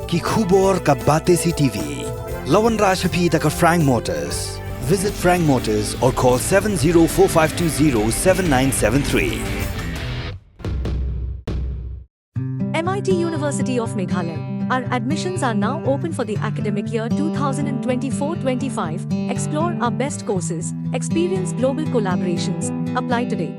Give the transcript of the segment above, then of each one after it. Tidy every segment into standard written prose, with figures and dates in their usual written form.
ki khubor ka bate CTV. Lawan Rashaphi taka Frank Motors. Visit Frank Motors or call 7045207973. MIT University of Meghalaya. Our admissions are now open for the academic year 2024-25. Explore our best courses, experience global collaborations. Apply today.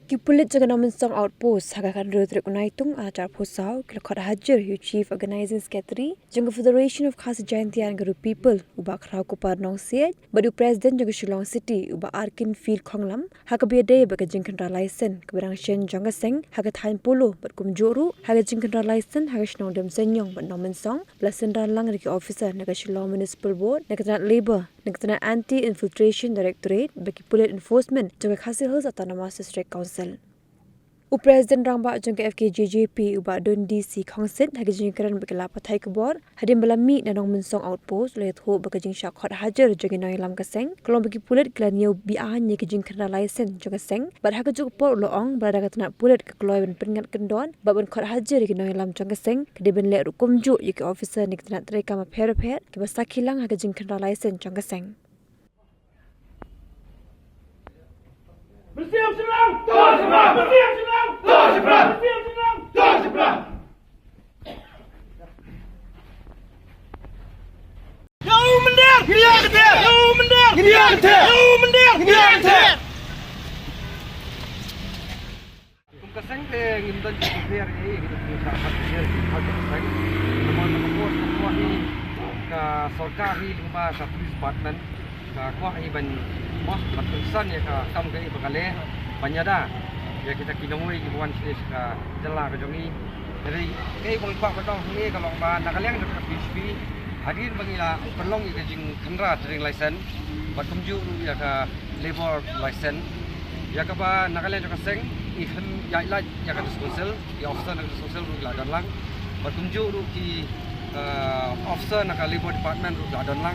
Kipulit jaga namun song outpost hagakan rutrik unaitung acar posau kilakot hajar yu chief organizing secretary jangga Federation of Khas Jayantian Group People ubak rau kupar nong siaj badu president jangga Shillong City ubak arkin field khonglam hagabiyade baga jingkan ra license keberang shen jangga seng hagathan polo bat kumjuru haga jingkan ra license haga shnong dem senyong bat namun song blasen ra lang riki officer naga Shillong Municipal Board naga labor naga anti infiltration directorate bagi pulit enforcement jangga Khasil Hills Autonomous District Council. President Rangba jangka FKJJP ubak don DC Council hagajing keran bekala patai kebor hadim balami nanong mensong outpost let ho bakajing syakot hajar jangin noi lam kaseng kelong bagi pulit kelan yau biahan ye kajing kena license jangka seng bat hagajuk por loong berada katna pulit ke keloi ben peringat kendon baban khot hajar ye noi lam jangka seng kede ben le rukum ju ye ke officer nik tna treka ma pher ke basakilang hagajing kena license jangka seng. Bersiap serang! Tuan seberang! Bersiap serang! Tuan seberang! Bersiap serang! Tuan seberang! Yo mendir! Dia ketir! Yo mendir! Dia ketir! Yo mendir! Dia ketir! Kung kaseng te ngindan ci clear gitu sa clear how to say naman nakapos ko ni ka sarkari lima sa police department ka ko ban mas berkesan ya kam ke bakale banyada ya kita kinamui di bukan sini ka jela ka jongi dari kai bang pak batong ni kalau ba nakaliang dekat PSP hadir bangila perlong ya jing khandra driving license bat kumju ya ka labor license ya ka ba nakaliang ka seng ihan ya ila ya ka social ya officer na social ru la dan lang bat kumju ru ki officer na ka labor department ru la dan lang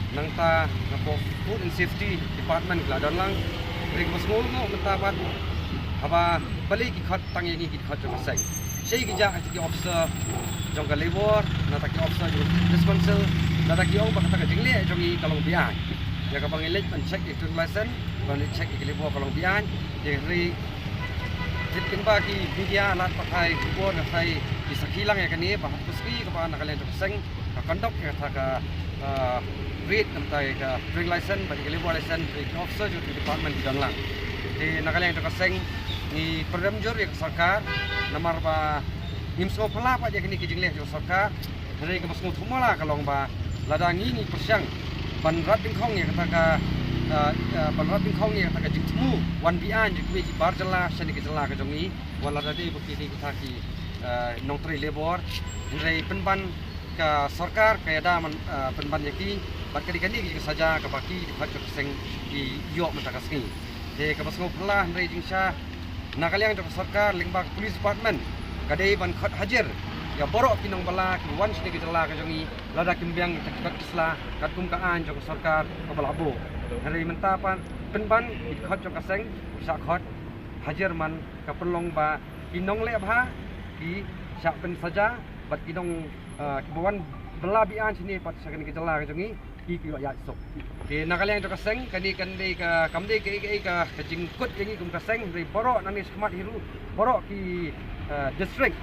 nangta napo food and safety department gladon lang ring masmul mo mentabat haba balik ki khat tangi ni ki khat jo sai sei ki ja ki officer jong ka labor na ta ki officer jo responsible na ta ki ong ba ta ka jingle jong i kalong bian ya ka bang elect man check itu license ban check ki labor kalong bian je ri jitin ba ki media lat pakai kubor na sai ki sakhilang ya kani ba kuski ka ba nakalen jo seng ka conduct ya ta ka read nampai ka driving license bagi labor license ke officer jo department di danglang di nakaliang to kaseng ni program jor ya sarkar namar ba nimso pala pa je kini kijingleh jo sarkar hari ke masngu thumala kalong ba ladangi ni persyang ban rat bingkhong ya kata ka ban rat bingkhong ya kata ka jingmu wan bian je ki bar jala seni ke jala ka jongi wala dadi bukti ni kita ki nong tri labor hari penban ka sarkar kaya da penban yaki bat kali-kali kita saja ke baki di hak keseng di yok mentakasni de ke basngo pula ndai jingsha nakaliang jok sarkar lingbak police department kadai ban khat hajar ya borok kinong bala ki wan sini ke jala ka jongi lada kimbiang tak kisla katum ka an jok sarkar ka balabo hari mentapan penban di khat jok keseng sa khat hajar man ka perlong ba kinong le bha ki sak pen saja bat kinong kibawan belabian sini pat sakan ke jala ka jongi ki ya sok de nakaliang to kaseng kani ka kamde ke ka jingkut yang kum kaseng dari borok nani smat hiru borok ki district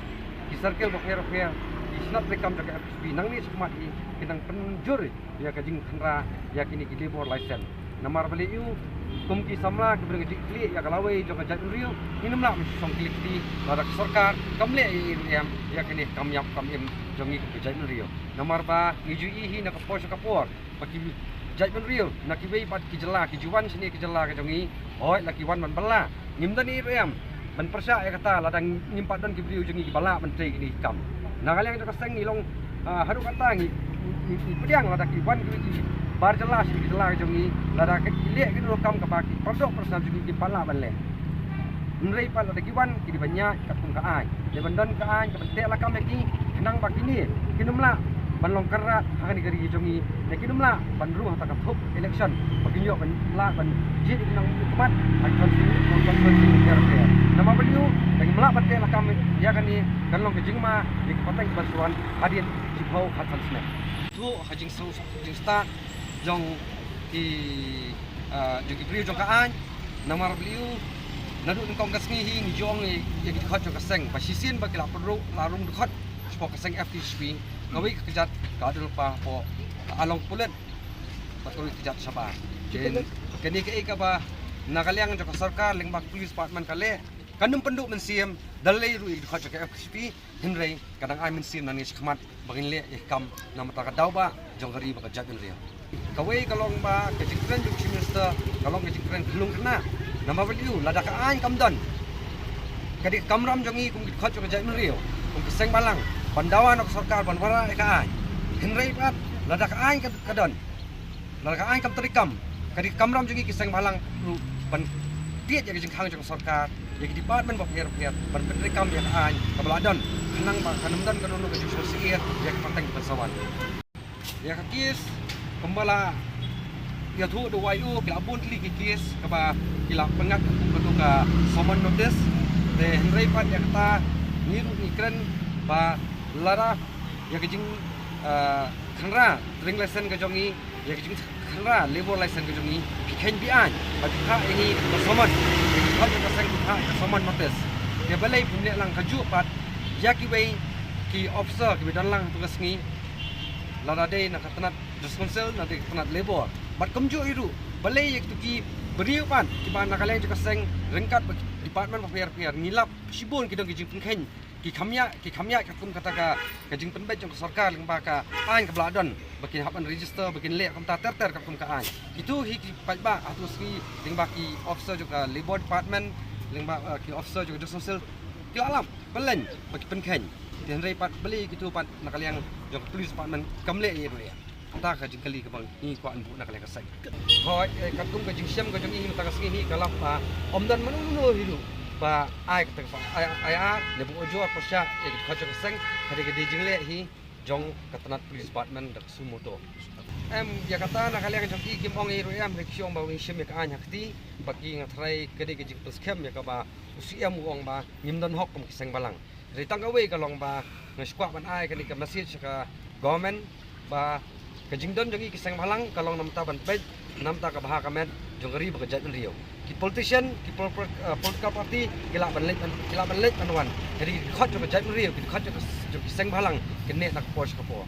ki circle bo khair khair ki snap rekam to FSP nang ni smat ki kinang penjur ya ka jing khandra ya kini ki labor license namar bali yu kum ki samla ki bereng kli ya kalawai jo ka jat riu inum la song kli ti barak sarkar kamle ya kini kamyap kamim jongi ki jat riu namar ba ngiju hi na ka pos ka por bagi judgment real nakiwei pat kijela kijuan sini kijela ka jongi oi laki wan man bala ngimdan ni rem man persya ya kata ladang ngimpat don kibriu jongi bala menteri ni kam nakaliang ka seng ni long haru kata ngi pediang ladak kiwan ki bar jelas sini kijela ka jongi ladak kilik ki kam ka baki produk personal jongi ki bala banle nrei pa ladak kiwan ki di banyak ka tung ka ai de bandan ka ai ka bentek la kam ki nang baki ni kinumla ban long karat hakan gari jongi nekinum la ban ru hata kathop election baginyo ban la ban jid nang kemat konstitusi RPR nama beliau bagi melak ban la kam ya kan ni kan long kejing ma di pateng basuan hadin jipau hasan sne tu hajing sau hajing start jong di jogi beliau jong kaan nama beliau nadu kong kasngi hi jong ya di khot jong kaseng pasisin bagi la perlu larung dekat spok kaseng FTSP ngawi kejat ka adul pa po along pulet patul kejat sabar jen kini ke ka ba nakaliang jong sarkar lengbak police department kale kanum penduk mensiam dalai ru di khot jong FTSP hinrei kadang ai mensiam nani khmat bagin le kam nama ta dau ba jong gari ba kejat ria kawai kalong ba kejikren jong minister kalong kejikren kelung kena nama beliau lada ka an kamdan kadi kamram jongi kum khot jong kejat ria kum keseng balang Pandawan ak sarkar banwara kaan hinrei pat lada kaan kadon lada kaan kam terikam kadi kamram jungi kisang balang ru ban tiet ya jing khang jong sarkar ya department bok her ban terikam ya kaan kabaladon kanang ba kanamdan kanono ke jung sosier ya pateng bersawan ya kis pembala ya thu do wayu kila bun li kis kaba kila pengat ku ka soman notice de hinrei pat ya kata niru ikren ba lara ya kejing khanra drink license ka jongi ya kejing khanra labor license ka jongi pikhen bian bagi kha ini bersaman kha ka sang kha saman notice ya balai pumne lang kaju pat ya ki bai ki officer ki dan lang tugas ngi lara dei nak tanat responsible nak tanat labor bat kamju iru balai ya ki beriu pan ki ban nakaleng ka sang rengkat department of PRPR ngilap sibon ki dong kejing pikhen ki khamya ka kum kata ka kajing penbet jong sarkar lengba ka an ka bladon bakin hapan register bakin le kam ta ter ka kum ka an itu hi ki pajba atus ki lengba ki officer juga labor department lengba ki officer juga social ki alam belen bagi penken dan rei pat beli gitu pat nakaliang jong police department kamle ye ya ta ka jing kali ka bang ni ko an bu nakaliang ka sai hoi ka kum ka jing siam ka jong hi ta ka sini kalap pa omdan manuno hidu ba ai ka ai ne bu ojo pasya e ki khach seng hade ke dijing le hi jong katanat police department dak sumoto ya kata na kalian jong ki kim ong iro em reksiong ba wing sim ya ka anya khti bagi ngatrai ke de ke jing plus kem ya ka ba usiam ong ba nimdan hok kum seng balang ritang ka we ka long ba ngeskwak ban ai ka ni ka message ka government ba ka jing don jong ki seng balang kalong namta ban pej namta ka baha kamet jong gari ba ka jat rio ki politician ki political party kila ban lek panwan jadi khot jo ka jat rio ki khot jo ki seng balang kene nak pos ka po